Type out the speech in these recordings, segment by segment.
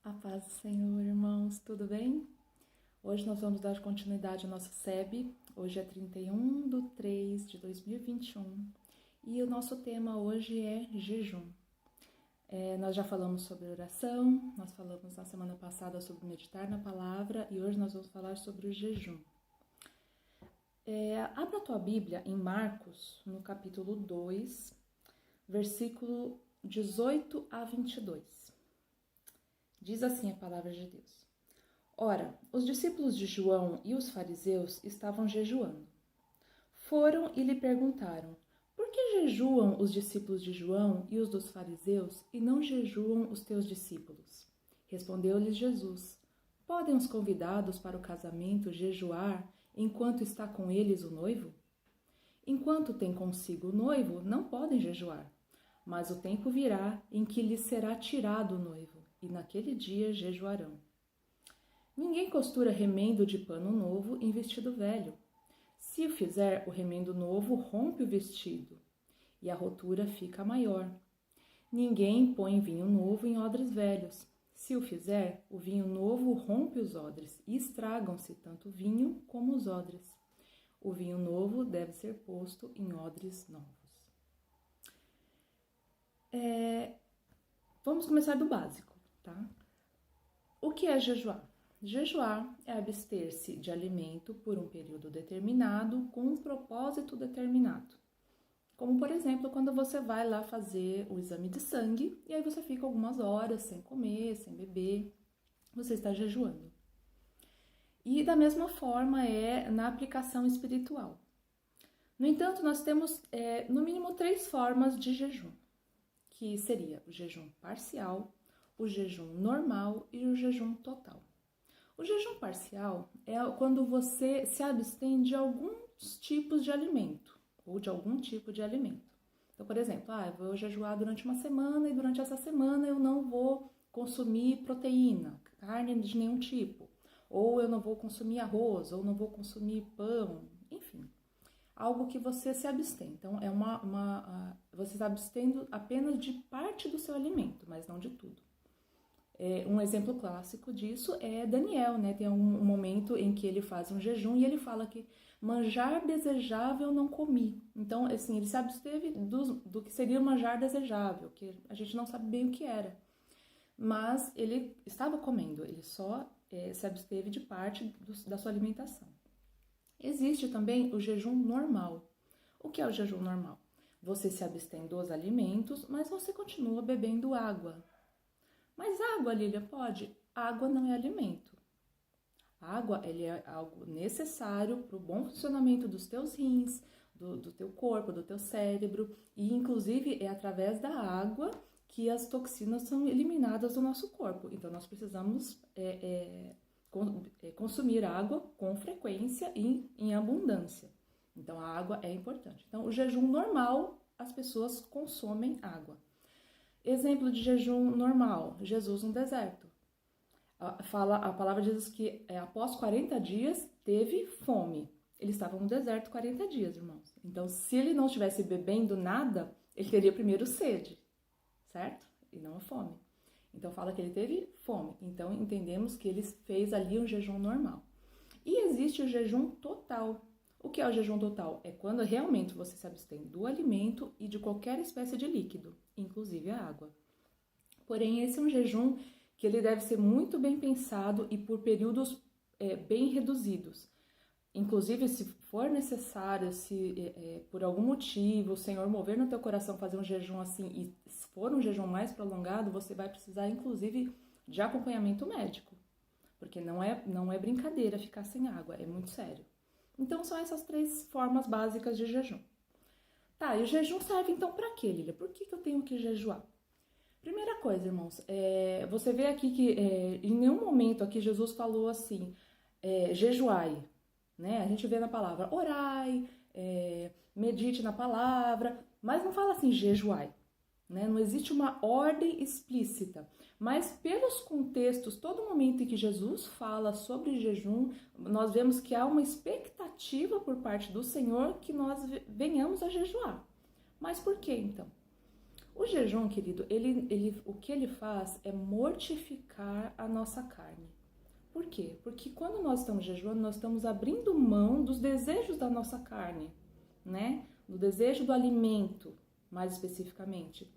A paz do Senhor, irmãos, tudo bem? Hoje nós vamos dar continuidade ao nosso SEB. Hoje é 31/3/2021 e o nosso tema hoje é jejum. Nós já falamos sobre oração, nós falamos na semana passada sobre meditar na palavra e hoje nós vamos falar sobre o jejum. Abra a tua Bíblia em Marcos, no capítulo 2, versículo 18 a 22. Diz assim a palavra de Deus. Ora, os discípulos de João e os fariseus estavam jejuando. Foram e lhe perguntaram, por que jejuam os discípulos de João e os dos fariseus e não jejuam os teus discípulos? Respondeu-lhes Jesus, podem os convidados para o casamento jejuar enquanto está com eles o noivo? Enquanto tem consigo o noivo, não podem jejuar, mas o tempo virá em que lhes será tirado o noivo, e naquele dia jejuarão. Ninguém costura remendo de pano novo em vestido velho. Se o fizer, o remendo novo rompe o vestido, e a rotura fica maior. Ninguém põe vinho novo em odres velhos. Se o fizer, o vinho novo rompe os odres, e estragam-se tanto o vinho como os odres. O vinho novo deve ser posto em odres novos. Vamos começar do básico, tá? O que é jejuar? Jejuar é abster-se de alimento por um período determinado com um propósito determinado. Como, por exemplo, quando você vai lá fazer o exame de sangue e aí você fica algumas horas sem comer, sem beber, você está jejuando. E da mesma forma é na aplicação espiritual. No entanto, nós temos no mínimo 3 formas de jejum, que seria o jejum parcial, o jejum normal e o jejum total. O jejum parcial é quando você se abstém de alguns tipos de alimento ou de algum tipo de alimento. Então, por exemplo, eu vou jejuar durante uma semana e durante essa semana eu não vou consumir proteína, carne de nenhum tipo, ou eu não vou consumir arroz, ou não vou consumir pão, enfim. Algo que você se abstém. Então, você está abstendo apenas de parte do seu alimento, mas não de tudo. Um exemplo clássico disso é Daniel, né? Tem um momento em que ele faz um jejum e ele fala que manjar desejável não comi. Então, assim, ele se absteve do que seria o manjar desejável, que a gente não sabe bem o que era. Mas ele estava comendo, ele só se absteve de parte da sua alimentação. Existe também o jejum normal. O que é o jejum normal? Você se abstém dos alimentos, mas você continua bebendo água. Mas água, Lília, pode? Água não é alimento. A água é algo necessário para o bom funcionamento dos teus rins, do teu corpo, do teu cérebro. E, inclusive, é através da água que as toxinas são eliminadas do nosso corpo. Então, nós precisamos consumir água com frequência e em abundância. Então, a água é importante. Então, o jejum normal, as pessoas consomem água. Exemplo de jejum normal, Jesus no deserto. A palavra diz que após 40 dias teve fome. Ele estava no deserto 40 dias, irmãos. Então, se ele não estivesse bebendo nada, ele teria primeiro sede, certo? E não a fome. Então, fala que ele teve fome. Então, entendemos que ele fez ali um jejum normal. E existe o jejum total. O que é o jejum total? É quando realmente você se abstém do alimento e de qualquer espécie de líquido, inclusive a água. Porém, esse é um jejum que ele deve ser muito bem pensado e por períodos bem reduzidos. Inclusive, se for necessário, se por algum motivo o Senhor mover no teu coração fazer um jejum assim, e se for um jejum mais prolongado, você vai precisar, inclusive, de acompanhamento médico. Porque não é brincadeira ficar sem água, é muito sério. Então, são essas 3 formas básicas de jejum. Tá, e o jejum serve então para quê, Lília? Por que eu tenho que jejuar? Primeira coisa, irmãos, você vê aqui que em nenhum momento aqui Jesus falou assim, jejuai, né? A gente vê na palavra orai, medite na palavra, mas não fala assim jejuai, né? Não existe uma ordem explícita. Mas pelos contextos, todo momento em que Jesus fala sobre jejum, nós vemos que há uma expectativa por parte do Senhor que nós venhamos a jejuar. Mas por que então? O jejum, querido, o que ele faz é mortificar a nossa carne. Por quê? Porque quando nós estamos jejuando, nós estamos abrindo mão dos desejos da nossa carne, né? Do desejo do alimento, mais especificamente.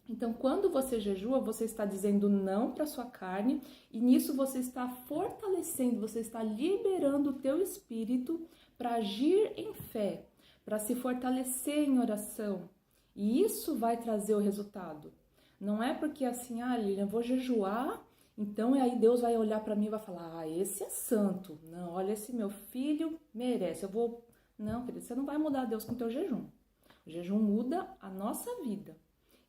Então, quando você jejua, você está dizendo não para sua carne e nisso você está fortalecendo, você está liberando o teu espírito para agir em fé, para se fortalecer em oração. E isso vai trazer o resultado. Não é porque assim, Lilian, eu vou jejuar, então aí Deus vai olhar para mim e vai falar, esse é santo. Não, olha, esse meu filho merece. Não, querido, você não vai mudar Deus com o teu jejum. O jejum muda a nossa vida.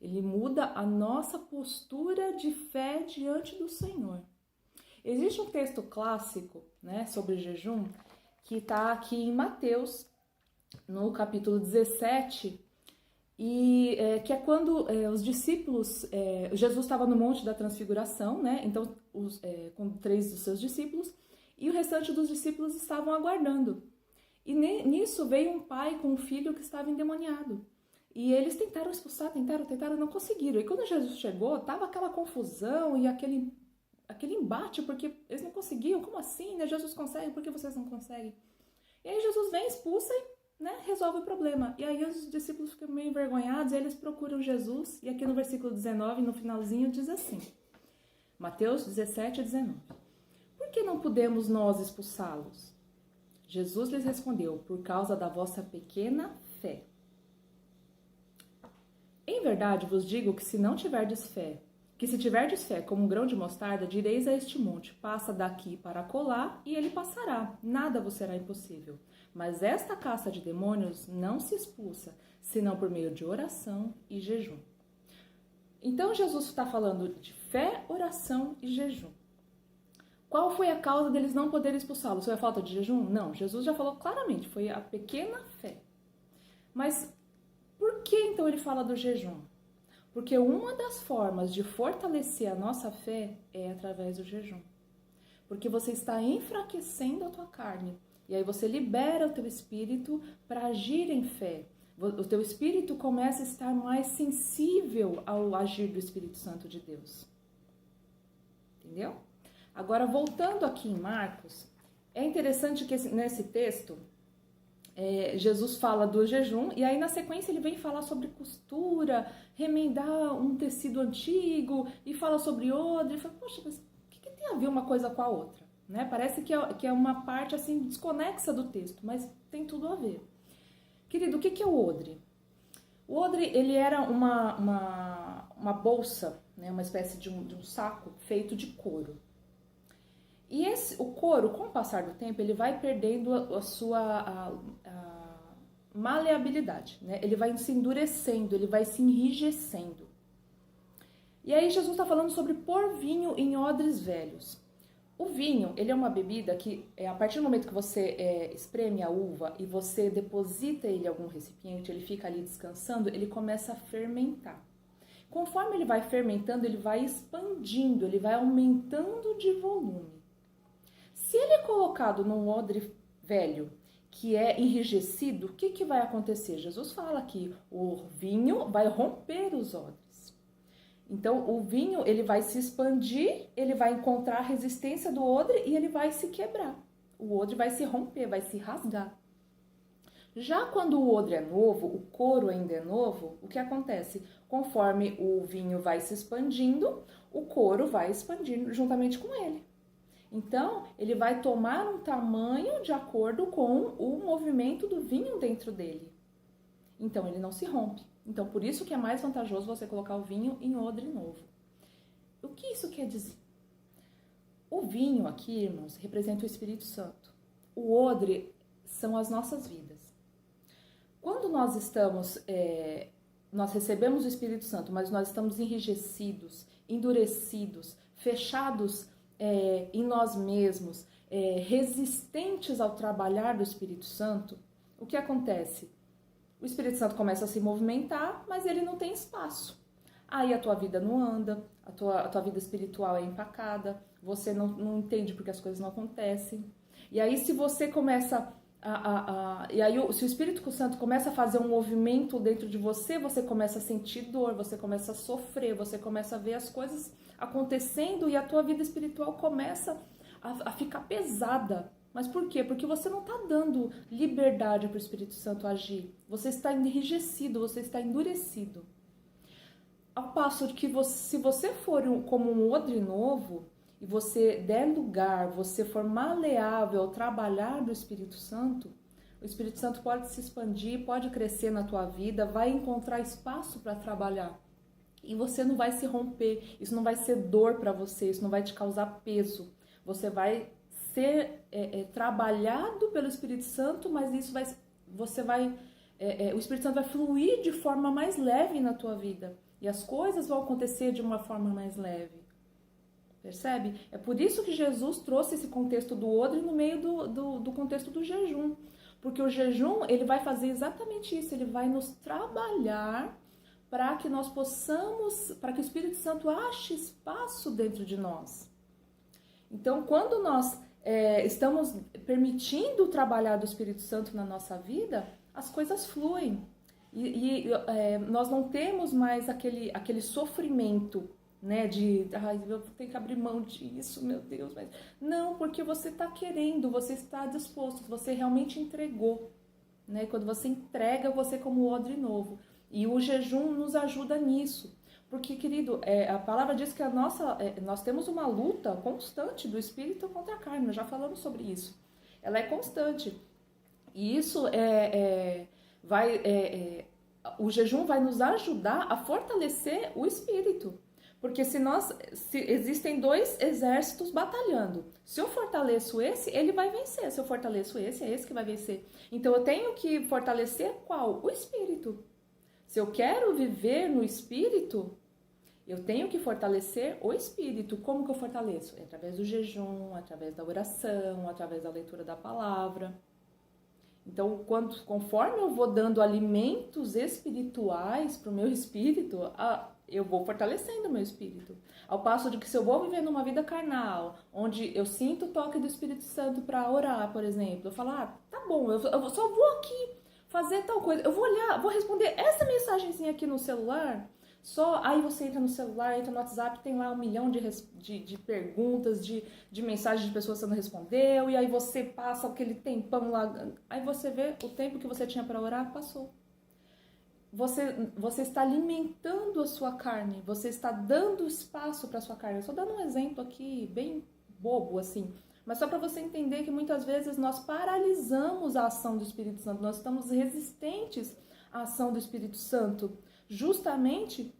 Ele muda a nossa postura de fé diante do Senhor. Existe um texto clássico, né, sobre jejum, que está aqui em Mateus, no capítulo 17, que é quando os discípulos, Jesus estava no Monte da Transfiguração, né, então com 3 dos seus discípulos, e o restante dos discípulos estavam aguardando. E nisso veio um pai com um filho que estava endemoniado. E eles tentaram expulsar, tentaram, não conseguiram. E quando Jesus chegou, tava aquela confusão e aquele embate, porque eles não conseguiam. Como assim, né? Jesus consegue, por que vocês não conseguem? E aí Jesus vem, expulsa e, né, resolve o problema. E aí os discípulos ficam meio envergonhados e eles procuram Jesus. E aqui no versículo 19, no finalzinho, diz assim. Mateus 17, 19. Por que não podemos nós expulsá-los? Jesus lhes respondeu, por causa da vossa pequena fé. Em verdade vos digo que se tiverdes fé como um grão de mostarda, direis a este monte, passa daqui para acolá, e ele passará, nada vos será impossível. Mas esta casta de demônios não se expulsa, senão por meio de oração e jejum. Então Jesus está falando de fé, oração e jejum. Qual foi a causa deles não poderem expulsá-los? Foi a falta de jejum? Não, Jesus já falou claramente, foi a pequena fé. Mas por que então ele fala do jejum? Porque uma das formas de fortalecer a nossa fé é através do jejum. Porque você está enfraquecendo a tua carne. E aí você libera o teu espírito para agir em fé. O teu espírito começa a estar mais sensível ao agir do Espírito Santo de Deus. Entendeu? Agora, voltando aqui em Marcos, é interessante que nesse texto... Jesus fala do jejum e aí na sequência ele vem falar sobre costura, remendar um tecido antigo e fala sobre odre. E fala, poxa, mas o que tem a ver uma coisa com a outra? Né? Parece que é uma parte assim desconexa do texto, mas tem tudo a ver. Querido, o que é o odre? O odre ele era uma bolsa, né? Uma espécie de um saco feito de couro. E o couro, com o passar do tempo, ele vai perdendo a sua maleabilidade, né? Ele vai se endurecendo, ele vai se enrijecendo. E aí Jesus está falando sobre pôr vinho em odres velhos. O vinho, ele é uma bebida que, a partir do momento que você espreme a uva e você deposita ele em algum recipiente, ele fica ali descansando, ele começa a fermentar. Conforme ele vai fermentando, ele vai expandindo, ele vai aumentando de volume. Se ele é colocado num odre velho, que é enrijecido, o que vai acontecer? Jesus fala que o vinho vai romper os odres. Então, o vinho ele vai se expandir, ele vai encontrar a resistência do odre e ele vai se quebrar. O odre vai se romper, vai se rasgar. Já quando o odre é novo, o couro ainda é novo, o que acontece? Conforme o vinho vai se expandindo, o couro vai expandindo juntamente com ele. Então, ele vai tomar um tamanho de acordo com o movimento do vinho dentro dele. Então, ele não se rompe. Então, por isso que é mais vantajoso você colocar o vinho em odre novo. O que isso quer dizer? O vinho aqui, irmãos, representa o Espírito Santo. O odre são as nossas vidas. Quando nós nós recebemos o Espírito Santo, mas nós estamos enrijecidos, endurecidos, fechados em nós mesmos, resistentes ao trabalhar do Espírito Santo, o que acontece? O Espírito Santo começa a se movimentar, mas ele não tem espaço. Aí a tua vida não anda, a tua vida espiritual é empacada, você não entende porque as coisas não acontecem. E aí se você começa E aí, se o Espírito Santo começa a fazer um movimento dentro de você, você começa a sentir dor, você começa a sofrer, você começa a ver as coisas acontecendo e a tua vida espiritual começa a ficar pesada. Mas por quê? Porque você não está dando liberdade para o Espírito Santo agir. Você está enrijecido, você está endurecido. Ao passo de que se você for como um odre novo, e você der lugar, você for maleável ao trabalhar do Espírito Santo, o Espírito Santo pode se expandir, pode crescer na tua vida, vai encontrar espaço para trabalhar. E você não vai se romper, isso não vai ser dor para você, isso não vai te causar peso. Você vai ser trabalhado pelo Espírito Santo, mas isso vai, o Espírito Santo vai fluir de forma mais leve na tua vida. E as coisas vão acontecer de uma forma mais leve. Percebe? É por isso que Jesus trouxe esse contexto do odre no meio do contexto do jejum. Porque o jejum, ele vai fazer exatamente isso, ele vai nos trabalhar para que nós possamos, para que o Espírito Santo ache espaço dentro de nós. Então, quando nós estamos permitindo o trabalhar do Espírito Santo na nossa vida, as coisas fluem. E nós não temos mais aquele sofrimento, né, eu tenho que abrir mão disso, meu Deus, mas não, porque você está querendo, você está disposto, você realmente entregou, né? Quando você entrega, você como odre novo. E o jejum nos ajuda nisso, porque, querido, a palavra diz que nós temos uma luta constante do espírito contra a carne, nós já falamos sobre isso. Ela é constante. E isso o jejum vai nos ajudar a fortalecer o espírito. Porque se existem dois exércitos batalhando. Se eu fortaleço esse, ele vai vencer. Se eu fortaleço esse, é esse que vai vencer. Então eu tenho que fortalecer qual? O espírito. Se eu quero viver no espírito, eu tenho que fortalecer o espírito. Como que eu fortaleço? Através do jejum, através da oração, através da leitura da palavra. Então, conforme eu vou dando alimentos espirituais para o meu espírito, eu vou fortalecendo o meu espírito. Ao passo de que se eu vou viver numa vida carnal, onde eu sinto o toque do Espírito Santo para orar, por exemplo, eu falo, tá bom, eu só vou aqui fazer tal coisa, eu vou olhar, vou responder essa mensagenzinha aqui no celular, aí você entra no celular, entra no WhatsApp, tem lá 1 milhão de perguntas, de mensagens de pessoas que você não respondeu, e aí você passa aquele tempão lá, aí você vê o tempo que você tinha para orar, passou. Você está alimentando a sua carne, você está dando espaço para a sua carne. Eu estou dando um exemplo aqui bem bobo, assim, mas só para você entender que muitas vezes nós paralisamos a ação do Espírito Santo, nós estamos resistentes à ação do Espírito Santo, justamente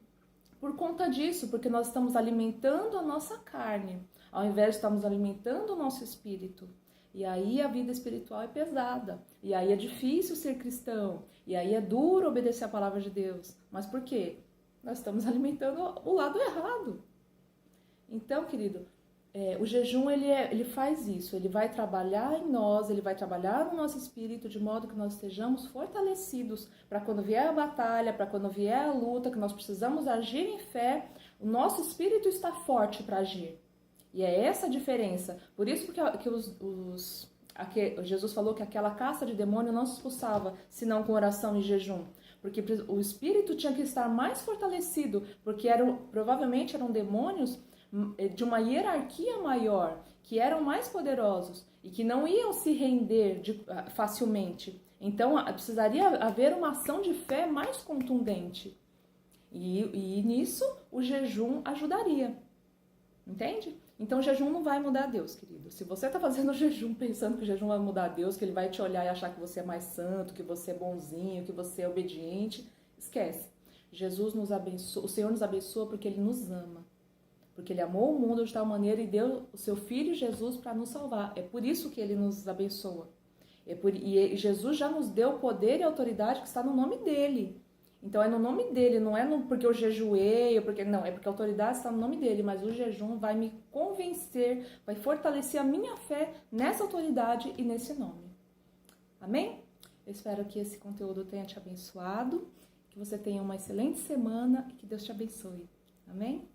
por conta disso, porque nós estamos alimentando a nossa carne, ao invés de estarmos alimentando o nosso espírito. E aí a vida espiritual é pesada, e aí é difícil ser cristão, e aí é duro obedecer a palavra de Deus. Mas por quê? Nós estamos alimentando o lado errado. Então, querido, o jejum ele faz isso, ele vai trabalhar em nós, ele vai trabalhar no nosso espírito, de modo que nós estejamos fortalecidos para quando vier a batalha, para quando vier a luta, que nós precisamos agir em fé, o nosso espírito está forte para agir. E é essa a diferença. Por isso que Jesus falou que aquela caça de demônio não se expulsava, senão com oração e jejum. Porque o espírito tinha que estar mais fortalecido, porque provavelmente eram demônios de uma hierarquia maior, que eram mais poderosos e que não iam se render facilmente. Então precisaria haver uma ação de fé mais contundente. E nisso o jejum ajudaria. Entende? Então o jejum não vai mudar Deus, querido. Se você está fazendo o jejum pensando que o jejum vai mudar Deus, que ele vai te olhar e achar que você é mais santo, que você é bonzinho, que você é obediente, esquece. Jesus nos abençoa, o Senhor nos abençoa porque Ele nos ama. Porque Ele amou o mundo de tal maneira e deu o seu Filho Jesus para nos salvar. É por isso que Ele nos abençoa. E Jesus já nos deu o poder e a autoridade que está no nome dEle. Então é no nome dele, não é porque eu jejuei, não, é porque a autoridade está no nome dele, mas o jejum vai me convencer, vai fortalecer a minha fé nessa autoridade e nesse nome. Amém? Eu espero que esse conteúdo tenha te abençoado, que você tenha uma excelente semana e que Deus te abençoe. Amém?